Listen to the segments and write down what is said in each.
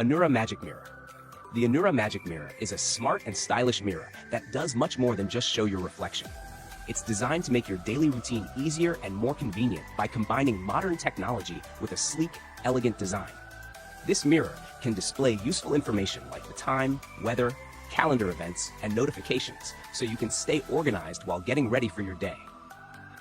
Anura Magic Mirror. The Anura Magic Mirror is a smart and stylish mirror that does much more than just show your reflection. It's designed to make your daily routine easier and more convenient by combining modern technology with a sleek, elegant design. This mirror can display useful information like the time, weather, calendar events, and notifications, so you can stay organized while getting ready for your day.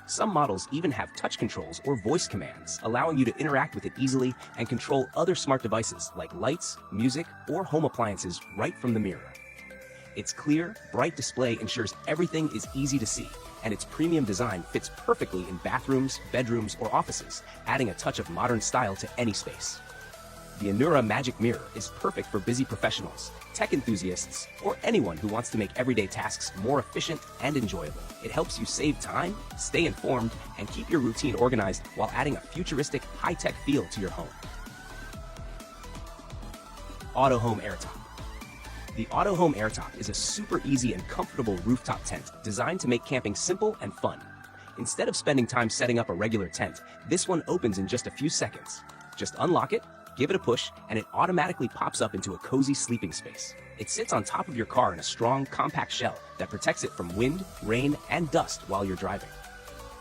Some models even have touch controls or voice commands, allowing you to interact with it easily and control other smart devices like lights, music, or home appliances right from the mirror. Its clear, bright display ensures everything is easy to see, and its premium design fits perfectly in bathrooms, bedrooms, or offices, adding a touch of modern style to any space. The Anura Magic Mirror is perfect for busy professionals, tech enthusiasts, or anyone who wants to make everyday tasks more efficient and enjoyable. It helps you save time, stay informed, and keep your routine organized while adding a futuristic, high-tech feel to your home. Auto Home Airtop. The Auto Home Airtop is a super easy and comfortable rooftop tent designed to make camping simple and fun. Instead of spending time setting up a regular tent, this one opens in just a few seconds. Just unlock it, give it a push, and it automatically pops up into a cozy sleeping space. It sits on top of your car in a strong, compact shell that protects it from wind, rain, and dust while you're driving.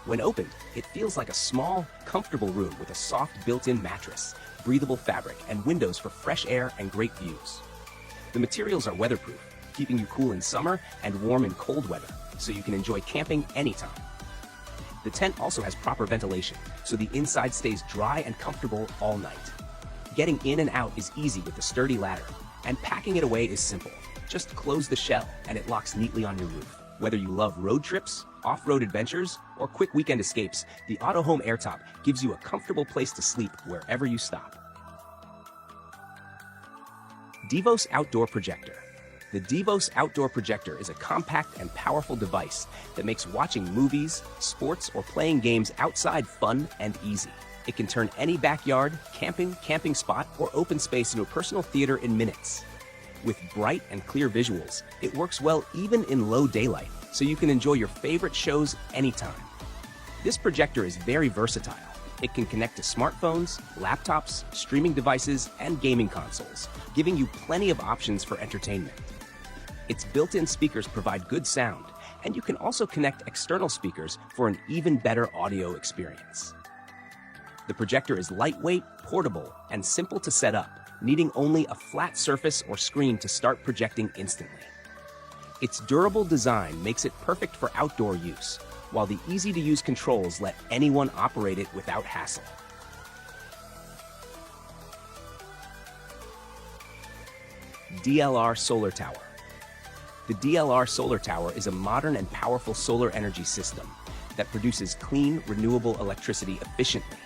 When opened, it feels like a small, comfortable room with a soft built-in mattress, breathable fabric, and windows for fresh air and great views. The materials are weatherproof, keeping you cool in summer and warm in cold weather, so you can enjoy camping anytime. The tent also has proper ventilation, so the inside stays dry and comfortable all night. Getting in and out is easy with the sturdy ladder, and packing it away is simple. Just close the shell and it locks neatly on your roof. Whether you love road trips, off-road adventures, or quick weekend escapes, the Auto Home Airtop gives you a comfortable place to sleep wherever you stop. Devos Outdoor Projector. The Devos Outdoor Projector is a compact and powerful device that makes watching movies, sports, or playing games outside fun and easy. It can turn any backyard, camping spot, or open space into a personal theater in minutes. With bright and clear visuals, it works well even in low daylight, so you can enjoy your favorite shows anytime. This projector is very versatile. It can connect to smartphones, laptops, streaming devices, and gaming consoles, giving you plenty of options for entertainment. Its built-in speakers provide good sound, and you can also connect external speakers for an even better audio experience. The projector is lightweight, portable, and simple to set up, needing only a flat surface or screen to start projecting instantly. Its durable design makes it perfect for outdoor use, while the easy-to-use controls let anyone operate it without hassle. DLR Solar Tower. The DLR Solar Tower is a modern and powerful solar energy system that produces clean, renewable electricity efficiently.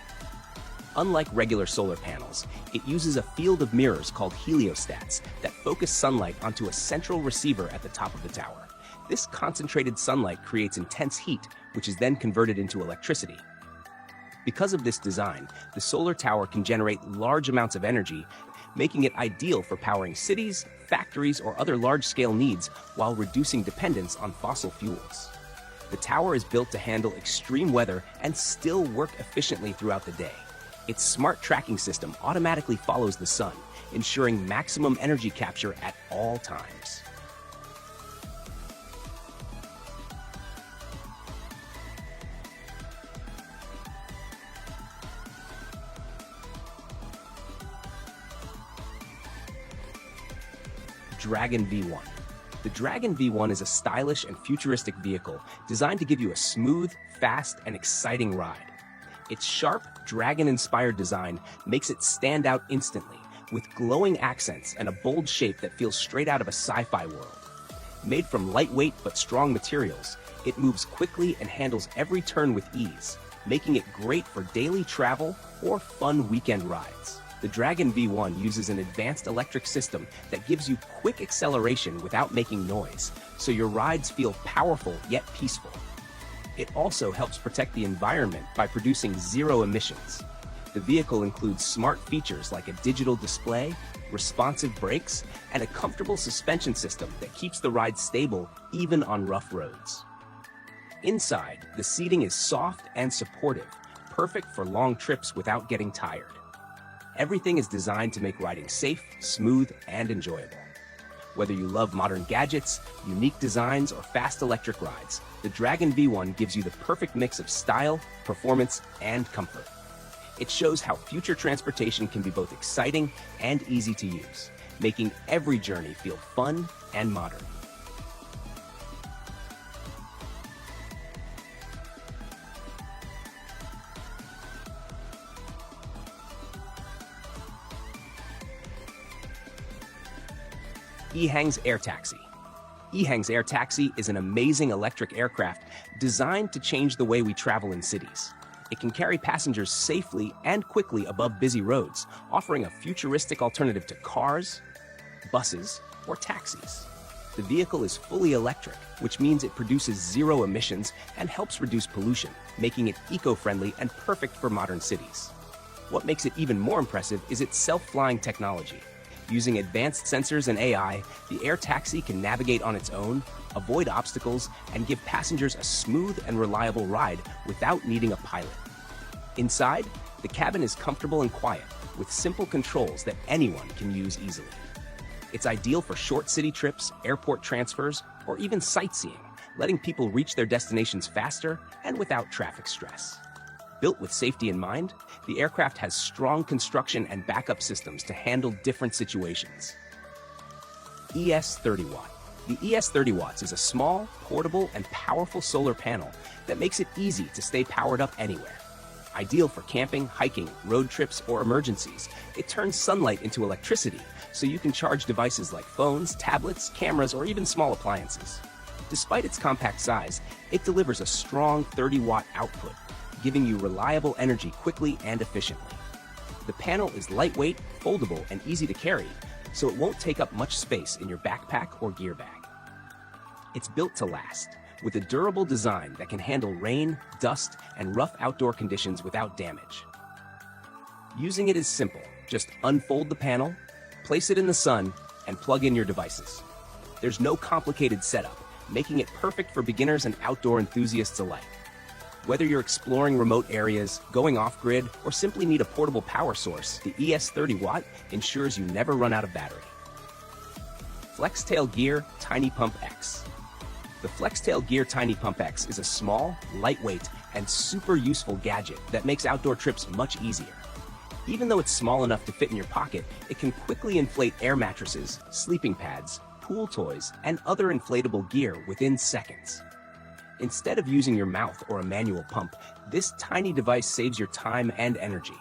Unlike regular solar panels, it uses a field of mirrors called heliostats that focus sunlight onto a central receiver at the top of the tower. This concentrated sunlight creates intense heat, which is then converted into electricity. Because of this design, the solar tower can generate large amounts of energy, making it ideal for powering cities, factories, or other large-scale needs while reducing dependence on fossil fuels. The tower is built to handle extreme weather and still work efficiently throughout the day. Its smart tracking system automatically follows the sun, ensuring maximum energy capture at all times. Dragon V1. The Dragon V1 is a stylish and futuristic vehicle designed to give you a smooth, fast, and exciting ride. Its sharp, dragon-inspired design makes it stand out instantly, with glowing accents and a bold shape that feels straight out of a sci-fi world. Made from lightweight but strong materials, it moves quickly and handles every turn with ease, making it great for daily travel or fun weekend rides. The Dragon V1 uses an advanced electric system that gives you quick acceleration without making noise, so your rides feel powerful yet peaceful. It also helps protect the environment by producing zero emissions. The vehicle includes smart features like a digital display, responsive brakes, and a comfortable suspension system that keeps the ride stable even on rough roads. Inside, the seating is soft and supportive, perfect for long trips without getting tired. Everything is designed to make riding safe, smooth, and enjoyable. Whether you love modern gadgets, unique designs, or fast electric rides, the Dragon V1 gives you the perfect mix of style, performance, and comfort. It shows how future transportation can be both exciting and easy to use, making every journey feel fun and modern. EHang's Air Taxi. EHang's Air Taxi is an amazing electric aircraft designed to change the way we travel in cities. It can carry passengers safely and quickly above busy roads, offering a futuristic alternative to cars, buses, or taxis. The vehicle is fully electric, which means it produces zero emissions and helps reduce pollution, making it eco-friendly and perfect for modern cities. What makes it even more impressive is its self-flying technology. Using advanced sensors and AI, the Air Taxi can navigate on its own, avoid obstacles, and give passengers a smooth and reliable ride without needing a pilot. Inside, the cabin is comfortable and quiet, with simple controls that anyone can use easily. It's ideal for short city trips, airport transfers, or even sightseeing, letting people reach their destinations faster and without traffic stress. Built with safety in mind, the aircraft has strong construction and backup systems to handle different situations. ES 30 Watt. The ES 30 Watts is a small, portable, and powerful solar panel that makes it easy to stay powered up anywhere. Ideal for camping, hiking, road trips, or emergencies, it turns sunlight into electricity, so you can charge devices like phones, tablets, cameras, or even small appliances. Despite its compact size, it delivers a strong 30-watt output, giving you reliable energy quickly and efficiently. The panel is lightweight, foldable, and easy to carry, so it won't take up much space in your backpack or gear bag. It's built to last, with a durable design that can handle rain, dust, and rough outdoor conditions without damage. Using it is simple. Just unfold the panel, place it in the sun, and plug in your devices. There's no complicated setup, making it perfect for beginners and outdoor enthusiasts alike. Whether you're exploring remote areas, going off-grid, or simply need a portable power source, the ES 30 Watt ensures you never run out of battery. FlexTail Gear Tiny Pump X. The FlexTail Gear Tiny Pump X is a small, lightweight, and super useful gadget that makes outdoor trips much easier. Even though it's small enough to fit in your pocket, it can quickly inflate air mattresses, sleeping pads, pool toys, and other inflatable gear within seconds. Instead of using your mouth or a manual pump, this tiny device saves your time and energy.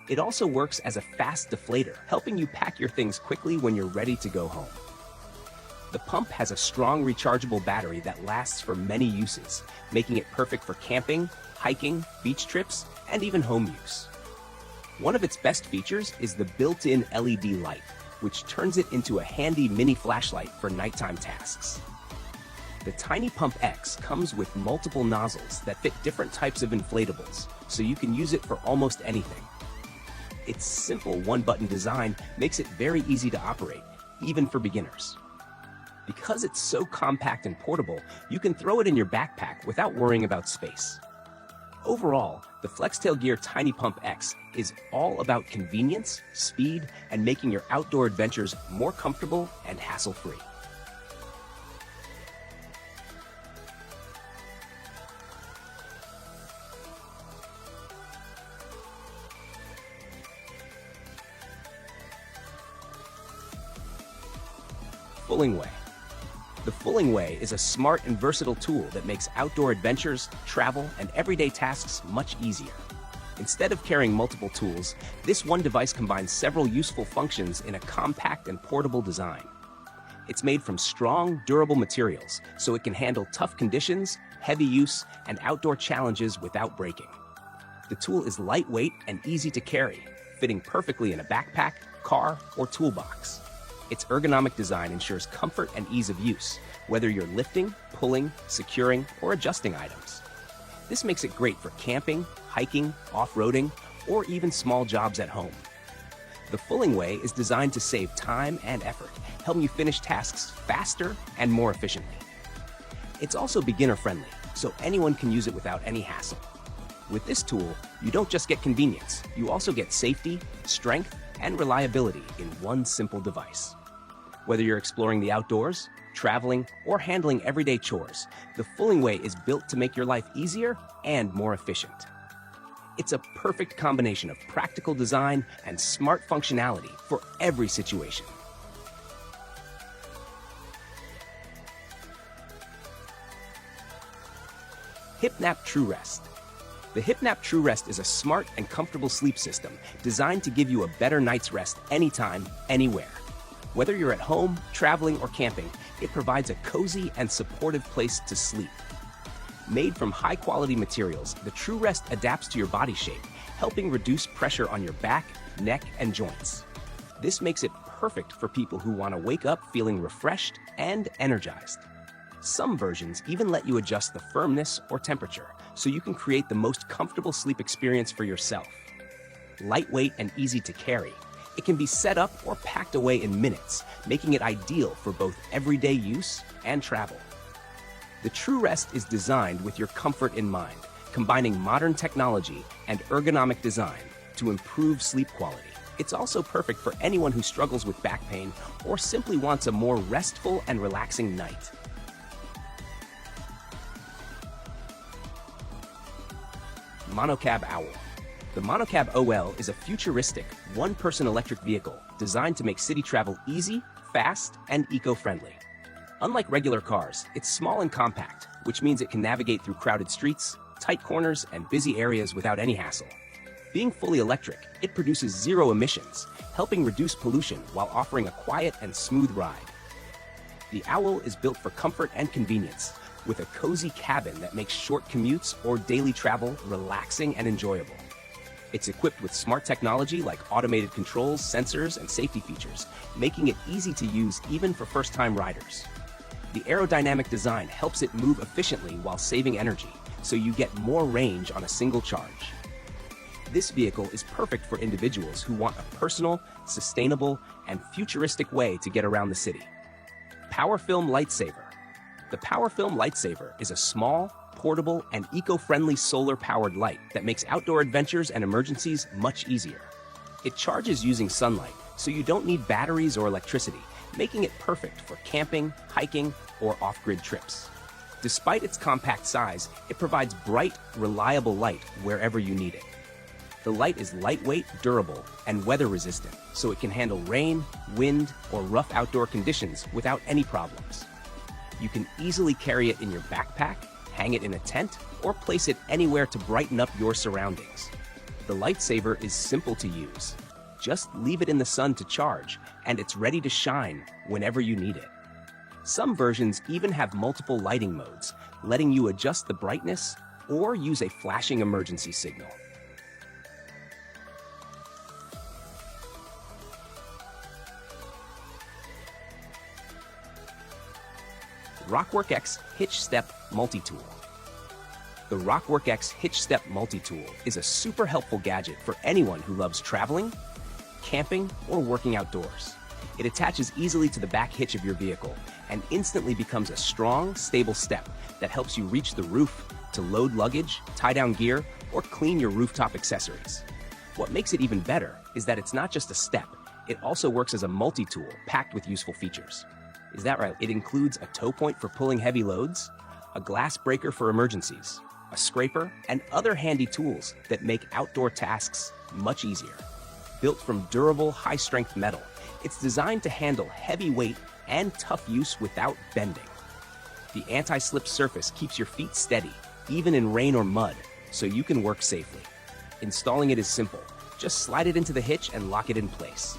It also works as a fast deflator, helping you pack your things quickly when you're ready to go home. The pump has a strong rechargeable battery that lasts for many uses, making it perfect for camping, hiking, beach trips, and even home use. One of its best features is the built-in LED light, which turns it into a handy mini flashlight for nighttime tasks. The Tiny Pump X comes with multiple nozzles that fit different types of inflatables, so you can use it for almost anything. Its simple one-button design makes it very easy to operate, even for beginners. Because it's so compact and portable, you can throw it in your backpack without worrying about space. Overall, the FlexTail Gear Tiny Pump X is all about convenience, speed, and making your outdoor adventures more comfortable and hassle-free. Fulling Way. The Fulling Way is a smart and versatile tool that makes outdoor adventures, travel, and everyday tasks much easier. Instead of carrying multiple tools, this one device combines several useful functions in a compact and portable design. It's made from strong, durable materials, so it can handle tough conditions, heavy use, and outdoor challenges without breaking. The tool is lightweight and easy to carry, fitting perfectly in a backpack, car, or toolbox. Its ergonomic design ensures comfort and ease of use, whether you're lifting, pulling, securing, or adjusting items. This makes it great for camping, hiking, off-roading, or even small jobs at home. The Fulling Way is designed to save time and effort, helping you finish tasks faster and more efficiently. It's also beginner-friendly, so anyone can use it without any hassle. With this tool, you don't just get convenience, you also get safety, strength, and reliability in one simple device. Whether you're exploring the outdoors, traveling, or handling everyday chores, the Fulling Way is built to make your life easier and more efficient. It's a perfect combination of practical design and smart functionality for every situation. HipNap True Rest. The HipNap True Rest is a smart and comfortable sleep system designed to give you a better night's rest anytime, anywhere. Whether you're at home, traveling, or camping, it provides a cozy and supportive place to sleep. Made from high-quality materials, the True Rest adapts to your body shape, helping reduce pressure on your back, neck, and joints. This makes it perfect for people who want to wake up feeling refreshed and energized. Some versions even let you adjust the firmness or temperature, so you can create the most comfortable sleep experience for yourself. Lightweight and easy to carry, it can be set up or packed away in minutes, making it ideal for both everyday use and travel. The True Rest is designed with your comfort in mind, combining modern technology and ergonomic design to improve sleep quality. It's also perfect for anyone who struggles with back pain or simply wants a more restful and relaxing night. Monocab Owl. The Monocab OL is a futuristic, one-person electric vehicle designed to make city travel easy, fast, and eco-friendly. Unlike regular cars, it's small and compact, which means it can navigate through crowded streets, tight corners, and busy areas without any hassle. Being fully electric, it produces zero emissions, helping reduce pollution while offering a quiet and smooth ride. The Owl is built for comfort and convenience, with a cozy cabin that makes short commutes or daily travel relaxing and enjoyable. It's equipped with smart technology like automated controls, sensors, and safety features, making it easy to use even for first-time riders. The aerodynamic design helps it move efficiently while saving energy, so you get more range on a single charge. This vehicle is perfect for individuals who want a personal, sustainable, and futuristic way to get around the city. PowerFilm Lightsaver. The PowerFilm Lightsaver is a small, portable, and eco-friendly solar-powered light that makes outdoor adventures and emergencies much easier. It charges using sunlight, so you don't need batteries or electricity, making it perfect for camping, hiking, or off-grid trips. Despite its compact size, it provides bright, reliable light wherever you need it. The light is lightweight, durable, and weather-resistant, so it can handle rain, wind, or rough outdoor conditions without any problems. You can easily carry it in your backpack, hang it in a tent, or place it anywhere to brighten up your surroundings. The Lightsaver is simple to use. Just leave it in the sun to charge, and it's ready to shine whenever you need it. Some versions even have multiple lighting modes, letting you adjust the brightness or use a flashing emergency signal. Rockwork X Hitch Step Multi-Tool. The Rockwork X Hitch Step Multi-Tool is a super helpful gadget for anyone who loves traveling, camping, or working outdoors. It attaches easily to the back hitch of your vehicle and instantly becomes a strong, stable step that helps you reach the roof to load luggage, tie down gear, or clean your rooftop accessories. What makes it even better is that it's not just a step, it also works as a multi-tool packed with useful features. Is that right? It includes a tow point for pulling heavy loads, a glass breaker for emergencies, a scraper, and other handy tools that make outdoor tasks much easier. Built from durable, high-strength metal, it's designed to handle heavy weight and tough use without bending. The anti-slip surface keeps your feet steady, even in rain or mud, so you can work safely. Installing it is simple. Just slide it into the hitch and lock it in place.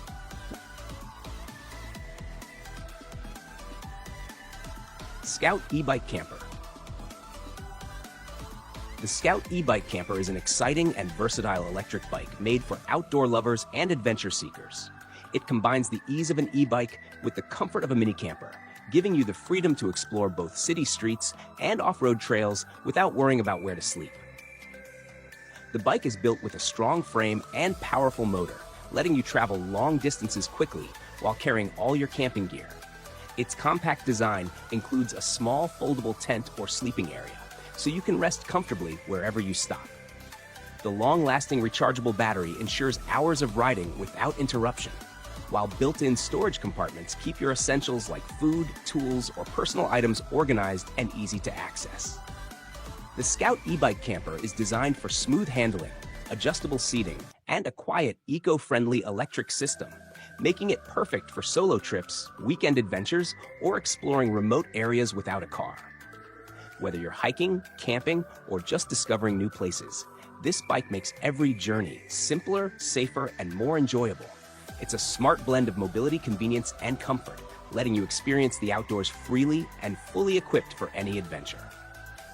Scout e-bike camper. The Scout e-bike camper is an exciting and versatile electric bike made for outdoor lovers and adventure seekers. It combines the ease of an e-bike with the comfort of a mini camper, giving you the freedom to explore both city streets and off-road trails without worrying about where to sleep. The bike is built with a strong frame and powerful motor, letting you travel long distances quickly while carrying all your camping gear. Its compact design includes a small foldable tent or sleeping area, so you can rest comfortably wherever you stop. The long-lasting rechargeable battery ensures hours of riding without interruption, while built-in storage compartments keep your essentials like food, tools, or personal items organized and easy to access. The Scout e-bike camper is designed for smooth handling, adjustable seating, and a quiet, eco-friendly electric system, making it perfect for solo trips, weekend adventures, or exploring remote areas without a car. Whether you're hiking, camping, or just discovering new places, this bike makes every journey simpler, safer, and more enjoyable. It's a smart blend of mobility, convenience, and comfort, letting you experience the outdoors freely and fully equipped for any adventure.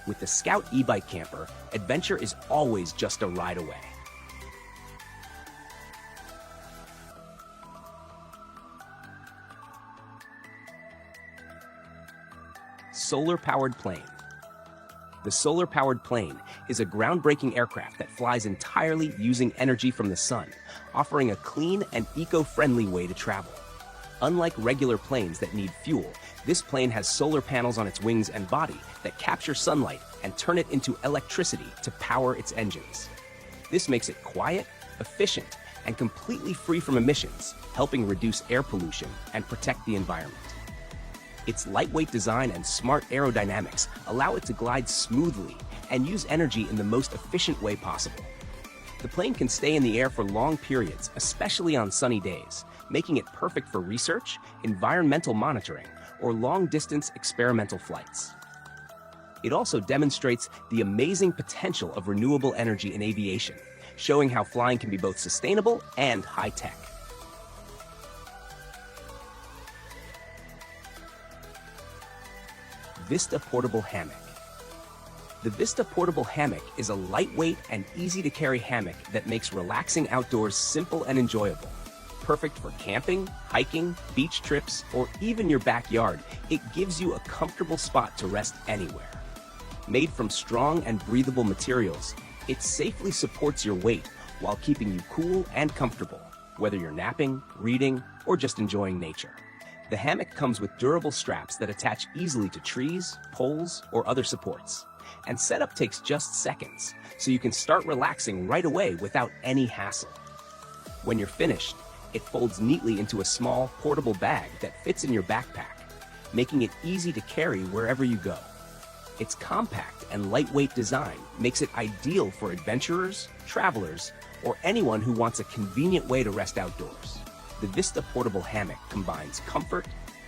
With the Scout e-bike camper, adventure is always just a ride away. Solar-powered plane. The solar-powered plane is a groundbreaking aircraft that flies entirely using energy from the sun, offering a clean and eco-friendly way to travel. Unlike regular planes that need fuel, this plane has solar panels on its wings and body that capture sunlight and turn it into electricity to power its engines. This makes it quiet, efficient, and completely free from emissions, helping reduce air pollution and protect the environment. Its lightweight design and smart aerodynamics allow it to glide smoothly and use energy in the most efficient way possible. The plane can stay in the air for long periods, especially on sunny days, making it perfect for research, environmental monitoring, or long-distance experimental flights. It also demonstrates the amazing potential of renewable energy in aviation, showing how flying can be both sustainable and high-tech. Vista Portable Hammock. The Vista Portable Hammock is a lightweight and easy-to-carry hammock that makes relaxing outdoors simple and enjoyable. Perfect for camping, hiking, beach trips, or even your backyard, it gives you a comfortable spot to rest anywhere. Made from strong and breathable materials, it safely supports your weight while keeping you cool and comfortable, whether you're napping, reading, or just enjoying nature. The hammock comes with durable straps that attach easily to trees, poles, or other supports. And setup takes just seconds, so you can start relaxing right away without any hassle. When you're finished, it folds neatly into a small, portable bag that fits in your backpack, making it easy to carry wherever you go. Its compact and lightweight design makes it ideal for adventurers, travelers, or anyone who wants a convenient way to rest outdoors. The Vista Portable Hammock combines comfort,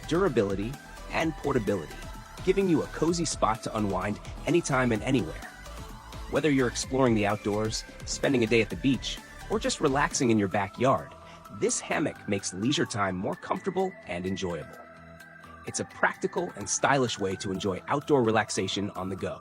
durability, and portability, giving you a cozy spot to unwind anytime and anywhere. Whether you're exploring the outdoors, spending a day at the beach, or just relaxing in your backyard, this hammock makes leisure time more comfortable and enjoyable. It's a practical and stylish way to enjoy outdoor relaxation on the go.